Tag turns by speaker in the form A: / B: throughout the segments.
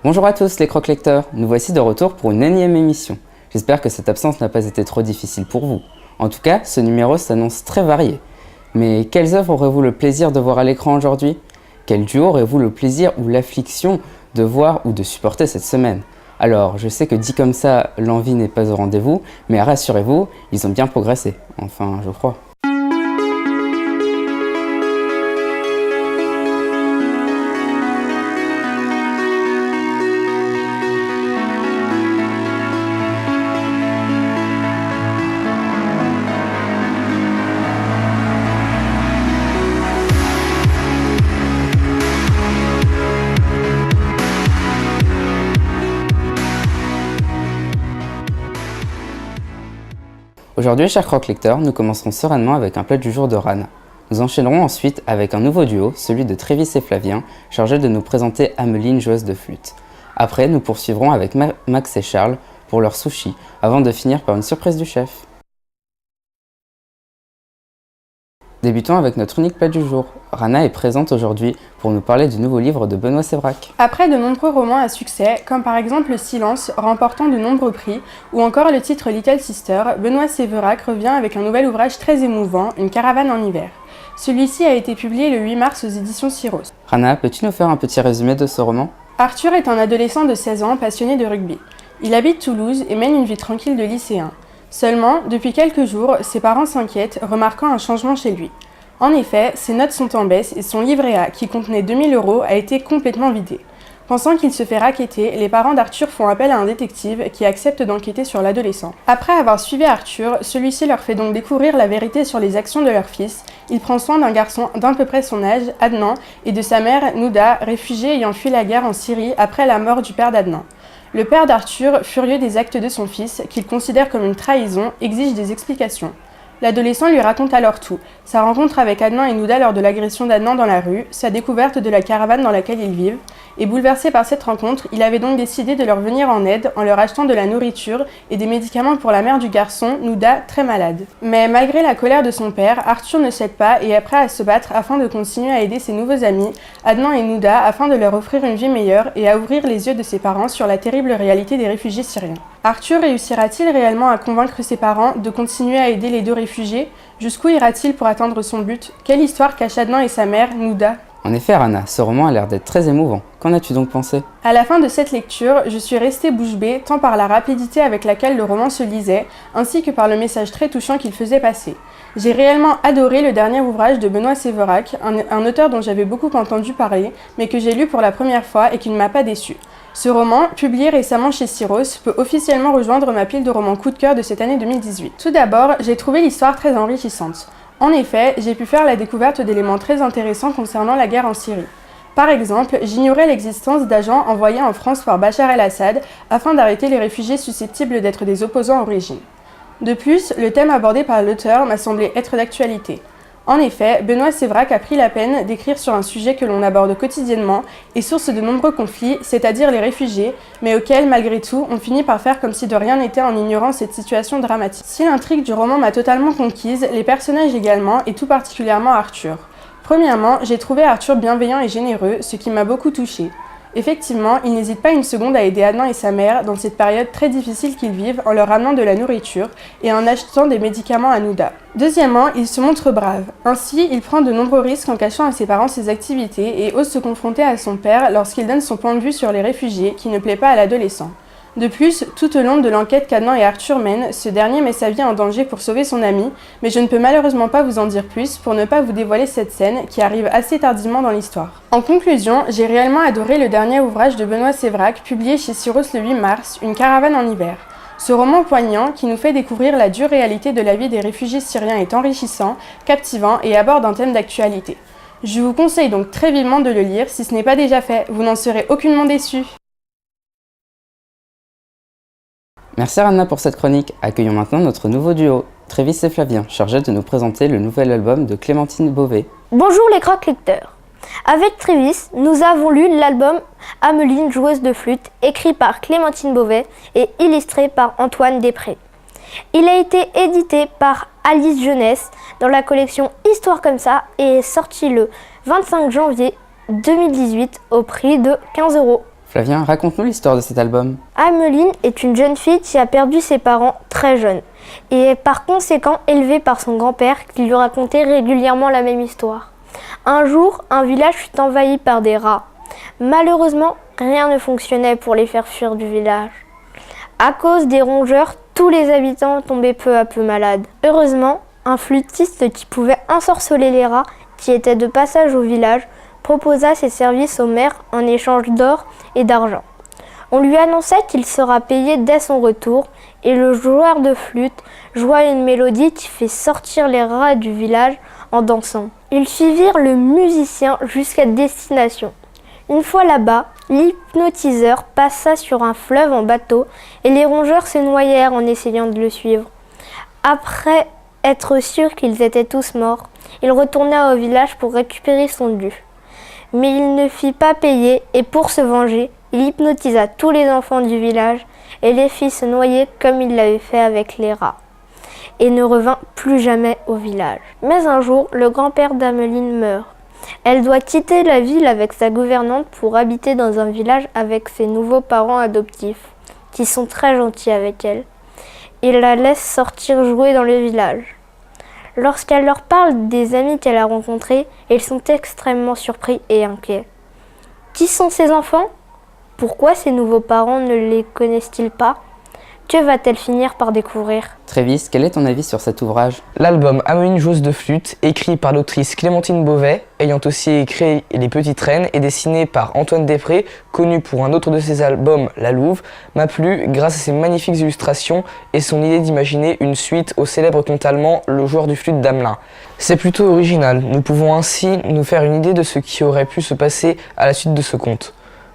A: Bonjour à tous les croque-lecteurs, nous voici de retour pour une énième émission. J'espère que cette absence n'a pas été trop difficile pour vous. En tout cas, ce numéro s'annonce très varié. Mais quelles œuvres aurez-vous le plaisir de voir à l'écran aujourd'hui? Quel duo aurez-vous le plaisir ou l'affliction de voir ou de supporter cette semaine? Alors, je sais que dit comme ça, l'envie n'est pas au rendez-vous, mais rassurez-vous, ils ont bien progressé. Enfin, je crois. Aujourd'hui, chers croque-lecteurs, nous commencerons sereinement avec un plat du jour de Rana. Nous enchaînerons ensuite avec un nouveau duo, celui de Trévis et Flavien, chargé de nous présenter Ameline, joueuse de flûte. Après, nous poursuivrons avec Max et Charles pour leur sushi, avant de finir par une surprise du chef. Débutons avec notre unique plat du jour. Rana est présente aujourd'hui pour nous parler du nouveau livre de Benoît Sévrac.
B: Après de nombreux romans à succès, comme par exemple Le Silence, remportant de nombreux prix, ou encore le titre Little Sister, Benoît Sévrac revient avec un nouvel ouvrage très émouvant, Une caravane en hiver. Celui-ci a été publié le 8 mars aux éditions Syros.
A: Rana, peux-tu nous faire un petit résumé de ce roman?
B: Arthur est un adolescent de 16 ans passionné de rugby. Il habite Toulouse et mène une vie tranquille de lycéen. Seulement, depuis quelques jours, ses parents s'inquiètent, remarquant un changement chez lui. En effet, ses notes sont en baisse et son livret A, qui contenait 2000 €, a été complètement vidé. Pensant qu'il se fait racketter, les parents d'Arthur font appel à un détective qui accepte d'enquêter sur l'adolescent. Après avoir suivi Arthur, celui-ci leur fait donc découvrir la vérité sur les actions de leur fils. Il prend soin d'un garçon d'à peu près son âge, Adnan, et de sa mère, Nouda, réfugiée ayant fui la guerre en Syrie après la mort du père d'Adnan. Le père d'Arthur, furieux des actes de son fils, qu'il considère comme une trahison, exige des explications. L'adolescent lui raconte alors tout, sa rencontre avec Adnan et Nouda lors de l'agression d'Adnan dans la rue, sa découverte de la caravane dans laquelle ils vivent, et bouleversé par cette rencontre, il avait donc décidé de leur venir en aide en leur achetant de la nourriture et des médicaments pour la mère du garçon, Nouda, très malade. Mais malgré la colère de son père, Arthur ne cède pas et est prêt à se battre afin de continuer à aider ses nouveaux amis, Adnan et Nouda, afin de leur offrir une vie meilleure et à ouvrir les yeux de ses parents sur la terrible réalité des réfugiés syriens. Arthur réussira-t-il réellement à convaincre ses parents de continuer à aider les deux réfugiés? Jusqu'où ira-t-il pour atteindre son but? Quelle histoire cachent Adnan et sa mère, Nouda?
A: En effet, Rana, ce roman a l'air d'être très émouvant. Qu'en as-tu donc pensé?
B: À la fin de cette lecture, je suis restée bouche bée tant par la rapidité avec laquelle le roman se lisait, ainsi que par le message très touchant qu'il faisait passer. J'ai réellement adoré le dernier ouvrage de Benoît Sévrac, un auteur dont j'avais beaucoup entendu parler, mais que j'ai lu pour la première fois et qui ne m'a pas déçu. Ce roman, publié récemment chez Syros, peut officiellement rejoindre ma pile de romans coup de cœur de cette année 2018. Tout d'abord, j'ai trouvé l'histoire très enrichissante. En effet, j'ai pu faire la découverte d'éléments très intéressants concernant la guerre en Syrie. Par exemple, j'ignorais l'existence d'agents envoyés en France par Bachar el-Assad afin d'arrêter les réfugiés susceptibles d'être des opposants au régime. De plus, le thème abordé par l'auteur m'a semblé être d'actualité. En effet, Benoît Sévrac a pris la peine d'écrire sur un sujet que l'on aborde quotidiennement et source de nombreux conflits, c'est-à-dire les réfugiés, mais auxquels, malgré tout, on finit par faire comme si de rien n'était en ignorant cette situation dramatique. Si l'intrigue du roman m'a totalement conquise, les personnages également, et tout particulièrement Arthur. Premièrement, j'ai trouvé Arthur bienveillant et généreux, ce qui m'a beaucoup touchée. Effectivement, il n'hésite pas une seconde à aider Adnan et sa mère dans cette période très difficile qu'ils vivent en leur ramenant de la nourriture et en achetant des médicaments à Nouda. Deuxièmement, il se montre brave. Ainsi, il prend de nombreux risques en cachant à ses parents ses activités et ose se confronter à son père lorsqu'il donne son point de vue sur les réfugiés qui ne plaît pas à l'adolescent. De plus, tout au long de l'enquête qu'Adnan et Arthur mènent, ce dernier met sa vie en danger pour sauver son ami, mais je ne peux malheureusement pas vous en dire plus pour ne pas vous dévoiler cette scène qui arrive assez tardivement dans l'histoire. En conclusion, j'ai réellement adoré le dernier ouvrage de Benoît Sévrac, publié chez Syros le 8 mars, Une caravane en hiver. Ce roman poignant, qui nous fait découvrir la dure réalité de la vie des réfugiés syriens, est enrichissant, captivant et aborde un thème d'actualité. Je vous conseille donc très vivement de le lire si ce n'est pas déjà fait, vous n'en serez aucunement déçus.
A: Merci Rana pour cette chronique. Accueillons maintenant notre nouveau duo, Trévis et Flavien, chargés de nous présenter le nouvel album de Clémentine Beauvais.
C: Bonjour les croque-lecteurs. Avec Trévis, nous avons lu l'album Ameline, joueuse de flûte, écrit par Clémentine Beauvais et illustré par Antoine Després. Il a été édité par Alice Jeunesse dans la collection Histoire comme ça et est sorti le 25 janvier 2018 au prix de 15 €.
A: Flavien, raconte-nous l'histoire de cet album.
C: Ameline est une jeune fille qui a perdu ses parents très jeune et est par conséquent élevée par son grand-père qui lui racontait régulièrement la même histoire. Un jour, un village fut envahi par des rats. Malheureusement, rien ne fonctionnait pour les faire fuir du village. À cause des rongeurs, tous les habitants tombaient peu à peu malades. Heureusement, un flûtiste qui pouvait ensorceler les rats, qui étaient de passage au village, proposa ses services au maire en échange d'or et d'argent. On lui annonça qu'il sera payé dès son retour et le joueur de flûte joua une mélodie qui fait sortir les rats du village en dansant. Ils suivirent le musicien jusqu'à destination. Une fois là-bas, l'hypnotiseur passa sur un fleuve en bateau et les rongeurs se noyèrent en essayant de le suivre. Après être sûr qu'ils étaient tous morts, il retourna au village pour récupérer son dû. Mais il ne fit pas payer et pour se venger, il hypnotisa tous les enfants du village et les fit se noyer comme il l'avait fait avec les rats et ne revint plus jamais au village. Mais un jour, le grand-père d'Ameline meurt. Elle doit quitter la ville avec sa gouvernante pour habiter dans un village avec ses nouveaux parents adoptifs, qui sont très gentils avec elle. Ils la laissent sortir jouer dans le village. Lorsqu'elle leur parle des amis qu'elle a rencontrés, ils sont extrêmement surpris et inquiets. Qui sont ces enfants ? Pourquoi ses nouveaux parents ne les connaissent-ils pas ? Que va-t-elle finir par découvrir ?
A: Trévis, quel est ton avis sur cet ouvrage ?
D: L'album Ameline joueuse de flûte, écrit par l'autrice Clémentine Beauvais, ayant aussi écrit Les Petites Reines et dessiné par Antoine Després, connu pour un autre de ses albums, La Louve, m'a plu grâce à ses magnifiques illustrations et son idée d'imaginer une suite au célèbre conte allemand Le Joueur du flûte d'Amelin. C'est plutôt original, nous pouvons ainsi nous faire une idée de ce qui aurait pu se passer à la suite de ce conte.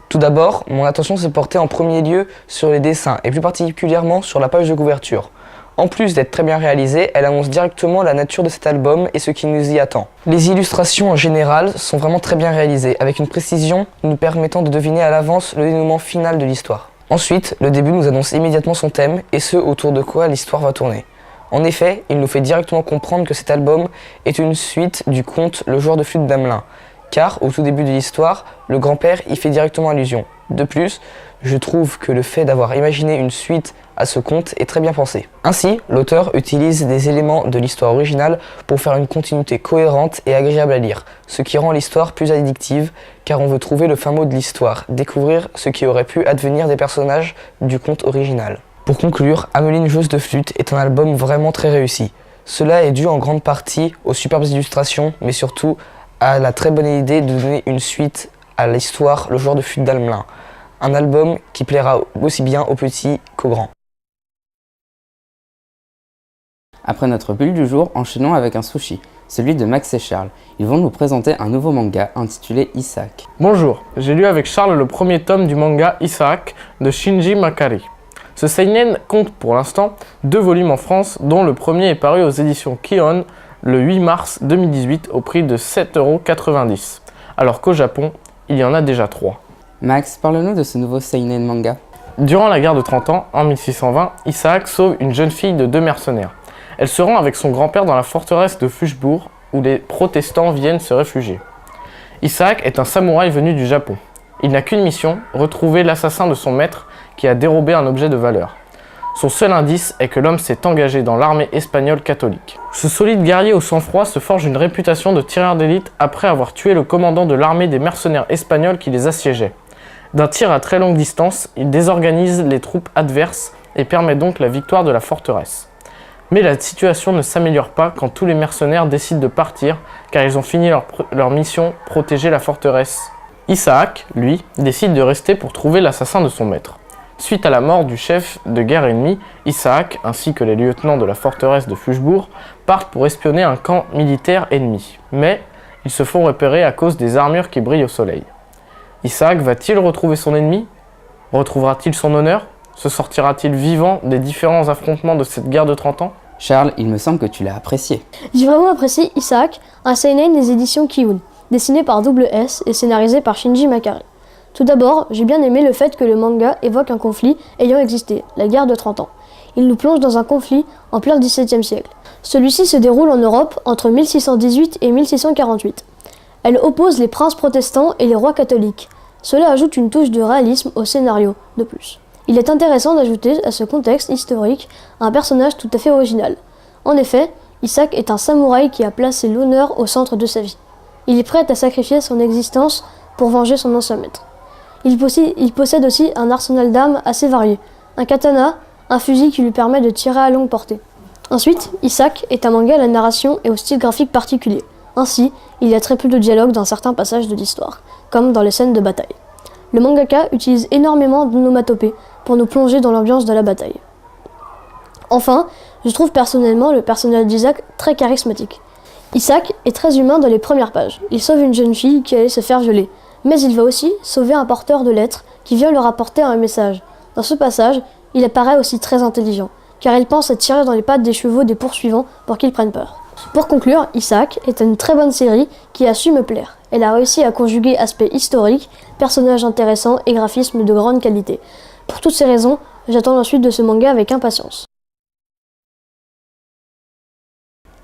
D: Tout d'abord, mon attention s'est portée en premier lieu sur les dessins et plus particulièrement sur la page de couverture. En plus d'être très bien réalisée, elle annonce directement la nature de cet album et ce qui nous y attend. Les illustrations en général sont vraiment très bien réalisées, avec une précision nous permettant de deviner à l'avance le dénouement final de l'histoire. Ensuite, le début nous annonce immédiatement son thème et ce autour de quoi l'histoire va tourner. En effet, il nous fait directement comprendre que cet album est une suite du conte Le Joueur de flûte d'Amelin, car au tout début de l'histoire, le grand-père y fait directement allusion. De plus, je trouve que le fait d'avoir imaginé une suite à ce conte est très bien pensé. Ainsi, l'auteur utilise des éléments de l'histoire originale pour faire une continuité cohérente et agréable à lire, ce qui rend l'histoire plus addictive, car on veut trouver le fin mot de l'histoire, découvrir ce qui aurait pu advenir des personnages du conte original. Pour conclure, Ameline joueuse de flûte est un album vraiment très réussi. Cela est dû en grande partie aux superbes illustrations, mais surtout à la très bonne idée de donner une suite à l'histoire Le Joueur de flûte d'Amelin. Un album qui plaira aussi bien aux petits qu'aux grands.
A: Après notre bulle du jour, enchaînons avec un sushi, celui de Max et Charles. Ils vont nous présenter un nouveau manga intitulé Isaac.
E: Bonjour, j'ai lu avec Charles le premier tome du manga Isaac de Shinji Makari. Ce seinen compte pour l'instant 2 volumes en France, dont le premier est paru aux éditions Kion le 8 mars 2018 au prix de 7,90 €, alors qu'au Japon, il y en a déjà 3.
A: Max, parle-nous de ce nouveau seinen manga.
E: Durant la guerre de 30 ans, en 1620, Isaac sauve une jeune fille de 2 mercenaires. Elle se rend avec son grand-père dans la forteresse de Fushbourg, où les protestants viennent se réfugier. Isaac est un samouraï venu du Japon. Il n'a qu'une mission, retrouver l'assassin de son maître qui a dérobé un objet de valeur. Son seul indice est que l'homme s'est engagé dans l'armée espagnole catholique. Ce solide guerrier au sang-froid se forge une réputation de tireur d'élite après avoir tué le commandant de l'armée des mercenaires espagnols qui les assiégeait. D'un tir à très longue distance, il désorganise les troupes adverses et permet donc la victoire de la forteresse. Mais la situation ne s'améliore pas quand tous les mercenaires décident de partir car ils ont fini leur mission, protéger la forteresse. Isaac, lui, décide de rester pour trouver l'assassin de son maître. Suite à la mort du chef de guerre ennemi, Isaac, ainsi que les lieutenants de la forteresse de Fushbourg, partent pour espionner un camp militaire ennemi. Mais ils se font repérer à cause des armures qui brillent au soleil. Isaac va-t-il retrouver son ennemi ? Retrouvera-t-il son honneur ? Se sortira-t-il vivant des différents affrontements de cette guerre de 30 ans ?
A: Charles, il me semble que tu l'as apprécié.
F: J'ai vraiment apprécié Isaac, un seinen des éditions Kiun, dessiné par S et scénarisé par Shinji Makari. Tout d'abord, j'ai bien aimé le fait que le manga évoque un conflit ayant existé, la guerre de 30 ans. Il nous plonge dans un conflit en plein XVIIe siècle. Celui-ci se déroule en Europe entre 1618 et 1648. Elle oppose les princes protestants et les rois catholiques. Cela ajoute une touche de réalisme au scénario, de plus. Il est intéressant d'ajouter à ce contexte historique un personnage tout à fait original. En effet, Isaac est un samouraï qui a placé l'honneur au centre de sa vie. Il est prêt à sacrifier son existence pour venger son ancien maître. Il possède aussi un arsenal d'armes assez varié, un katana, un fusil qui lui permet de tirer à longue portée. Ensuite, Isaac est un manga à la narration et au style graphique particulier. Ainsi, il y a très peu de dialogue dans certains passages de l'histoire, comme dans les scènes de bataille. Le mangaka utilise énormément d'onomatopées pour nous plonger dans l'ambiance de la bataille. Enfin, je trouve personnellement le personnage d'Isaac très charismatique. Isaac est très humain dans les premières pages. Il sauve une jeune fille qui allait se faire violer, mais il va aussi sauver un porteur de lettres qui vient lui rapporter un message. Dans ce passage, il apparaît aussi très intelligent, car il pense à tirer dans les pattes des chevaux des poursuivants pour qu'ils prennent peur. Pour conclure, Isaac est une très bonne série qui a su me plaire. Elle a réussi à conjuguer aspect historique, personnages intéressants et graphismes de grande qualité. Pour toutes ces raisons, j'attends la suite de ce manga avec impatience.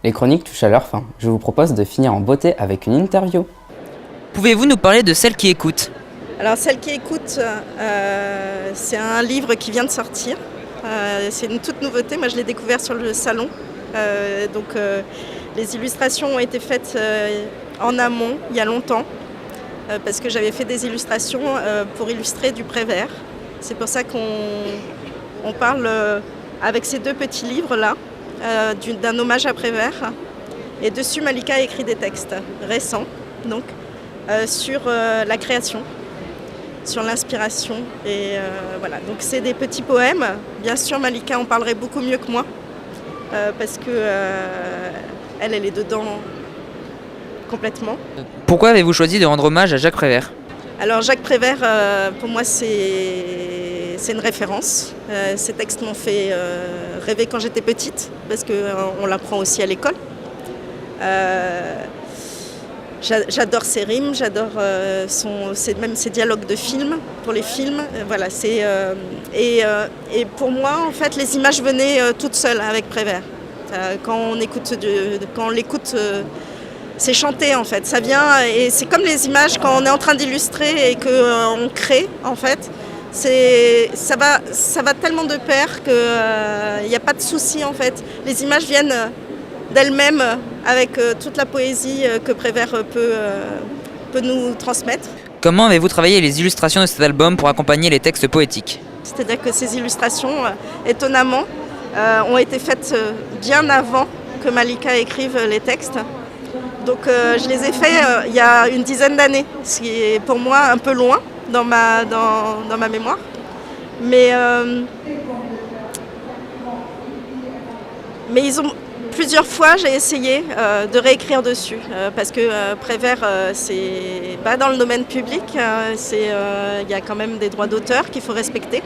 A: Les chroniques touchent à leur fin. Je vous propose de finir en beauté avec une interview.
G: Pouvez-vous nous parler de Celle qui écoute ?
H: Alors Celle qui écoute, c'est un livre qui vient de sortir. C'est une toute nouveauté, moi je l'ai découvert sur le salon. Les illustrations ont été faites en amont, il y a longtemps, parce que j'avais fait des illustrations pour illustrer du Prévert. C'est pour ça qu'on parle avec ces deux petits livres-là, d'un hommage à Prévert. Et dessus, Malika a écrit des textes récents, donc, sur la création, sur l'inspiration. Et voilà, donc c'est des petits poèmes. Bien sûr, Malika en parlerait beaucoup mieux que moi, parce que elle est dedans complètement.
G: Pourquoi avez-vous choisi de rendre hommage à Jacques Prévert ?
H: Alors Jacques Prévert, pour moi, c'est une référence. Ces textes m'ont fait rêver quand j'étais petite, parce qu'on l'apprend aussi à l'école. J'adore ses rimes, j'adore même ses dialogues de films, pour les films. Voilà, et pour moi, en fait, les images venaient toutes seules avec Prévert. Quand on l'écoute, c'est chanté en fait. Ça vient et c'est comme les images quand on est en train d'illustrer et qu'on crée en fait. Ça va tellement de pair qu'il n'y a pas de souci en fait. Les images viennent d'elles-mêmes avec toute la poésie que Prévert peut nous transmettre.
G: Comment avez-vous travaillé les illustrations de cet album pour accompagner les textes poétiques ?
H: C'est-à-dire que ces illustrations, étonnamment, ont été faites bien avant que Malika écrive les textes. Donc je les ai faits il y a une dizaine d'années, ce qui est pour moi un peu loin dans ma mémoire. Mais plusieurs fois j'ai essayé de réécrire dessus, parce que Prévert c'est pas dans le domaine public, il y a quand même des droits d'auteur qu'il faut respecter.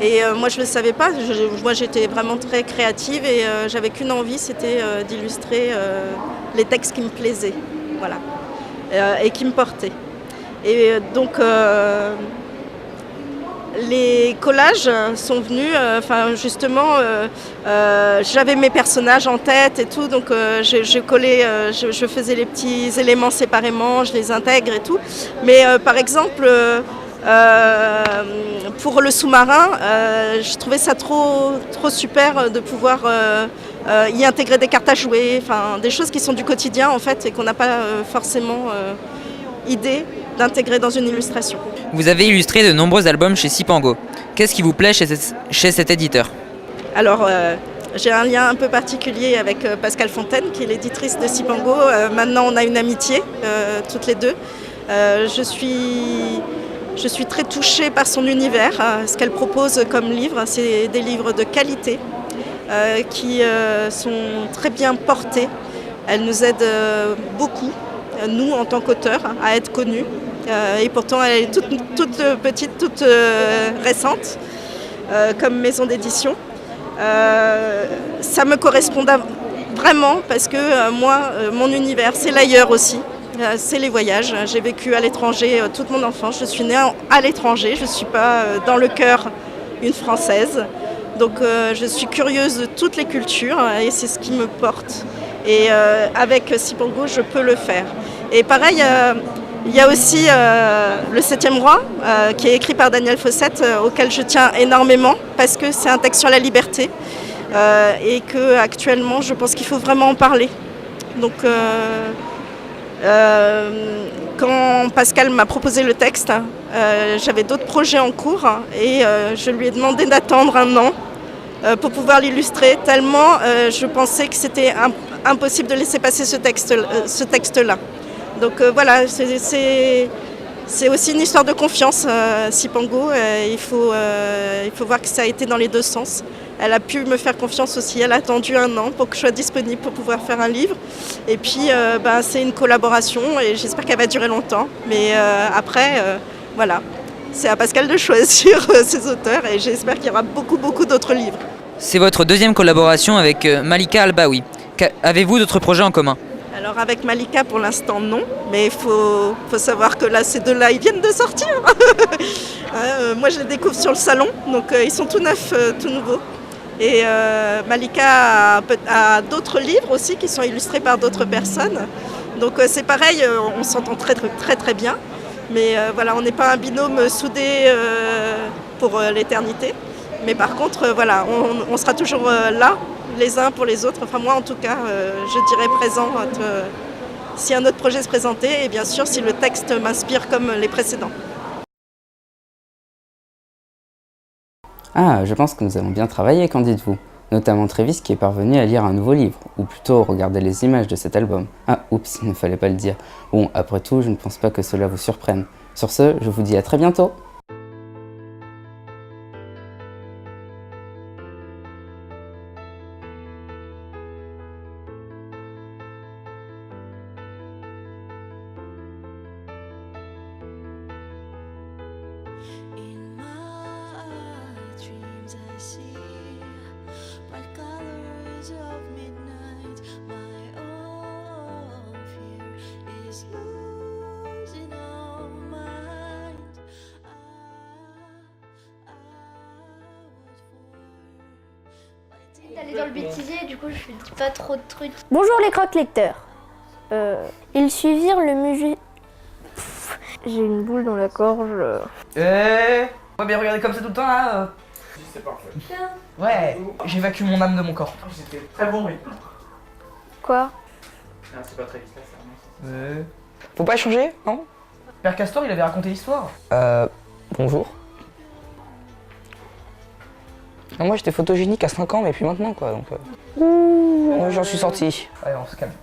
H: Et moi je ne le savais pas, moi j'étais vraiment très créative et j'avais qu'une envie, c'était d'illustrer les textes qui me plaisaient, voilà, et qui me portaient. Et donc les collages sont venus, justement, j'avais mes personnages en tête et tout, donc je collais, je faisais les petits éléments séparément, je les intègre et tout. Mais par exemple, pour le sous-marin, je trouvais ça trop super de pouvoir y intégrer des cartes à jouer, des choses qui sont du quotidien en fait et qu'on n'a pas forcément idée d'intégrer dans une illustration.
G: Vous avez illustré de nombreux albums chez Sipango. Qu'est-ce qui vous plaît chez cet éditeur ?
H: Alors, j'ai un lien un peu particulier avec Pascale Fontaine, qui est l'éditrice de Sipango. Maintenant, on a une amitié, toutes les deux. Je suis très touchée par son univers. Ce qu'elle propose comme livre, c'est des livres de qualité qui sont très bien portés. Elle nous aide beaucoup, nous, en tant qu'auteurs, à être connus. Et pourtant, elle est toute petite, toute récente, comme maison d'édition. Ça me correspond vraiment parce que moi, mon univers, c'est l'ailleurs aussi. C'est les voyages. J'ai vécu à l'étranger toute mon enfance. Je suis née à l'étranger. Je ne suis pas dans le cœur une Française. Donc je suis curieuse de toutes les cultures et c'est ce qui me porte. Et avec Sipango, je peux le faire. Et pareil, Il y a aussi Le Septième Roi, qui est écrit par Daniel Fossette, auquel je tiens énormément, parce que c'est un texte sur la liberté, et qu'actuellement, je pense qu'il faut vraiment en parler. Donc, quand Pascal m'a proposé le texte, j'avais d'autres projets en cours, et je lui ai demandé d'attendre un an pour pouvoir l'illustrer, tellement je pensais que c'était impossible de laisser passer ce texte-là. Donc voilà, c'est aussi une histoire de confiance, Sipango. Il faut voir que ça a été dans les deux sens. Elle a pu me faire confiance aussi. Elle a attendu un an pour que je sois disponible pour pouvoir faire un livre. Et puis, c'est une collaboration et j'espère qu'elle va durer longtemps. Mais après, voilà, c'est à Pascal de choisir ses auteurs et j'espère qu'il y aura beaucoup d'autres livres.
G: C'est votre deuxième collaboration avec Malika Albaoui. Avez-vous d'autres projets en commun?
H: Alors avec Malika pour l'instant non, mais il faut savoir que là ces deux-là ils viennent de sortir. Moi je les découvre sur le salon, donc ils sont tout neufs, tout nouveaux. Et Malika a d'autres livres aussi qui sont illustrés par d'autres personnes. Donc c'est pareil, on s'entend très bien. Mais voilà, on n'est pas un binôme soudé pour l'éternité. Mais par contre, voilà, on sera toujours là, les uns pour les autres. Enfin moi en tout cas, je dirais présente si un autre projet se présentait et bien sûr si le texte m'inspire comme les précédents.
A: Ah, je pense que nous allons bien travailler, qu'en dites-vous? Notamment Trévis qui est parvenu à lire un nouveau livre, ou plutôt regarder les images de cet album. Ah, oups, il ne fallait pas le dire. Bon, après tout, je ne pense pas que cela vous surprenne. Sur ce, je vous dis à très bientôt.
C: D'aller dans le bêtisier, du coup je dis pas trop de trucs. Bonjour les croque-lecteurs. Ils suivirent le musée. J'ai une boule dans la gorge.
D: Ouais, bien regarder comme ça tout le temps là.
E: C'est parfait.
D: Ouais, j'évacue mon âme de mon corps.
E: C'était très bon rythme.
C: Quoi?
E: Non, c'est pas très vite, là,
D: Faut pas échanger, non? Père Castor, il avait raconté l'histoire. Bonjour. Moi j'étais photogénique à 5 ans, mais puis maintenant quoi, donc... J'en suis sorti. Allez, on se calme.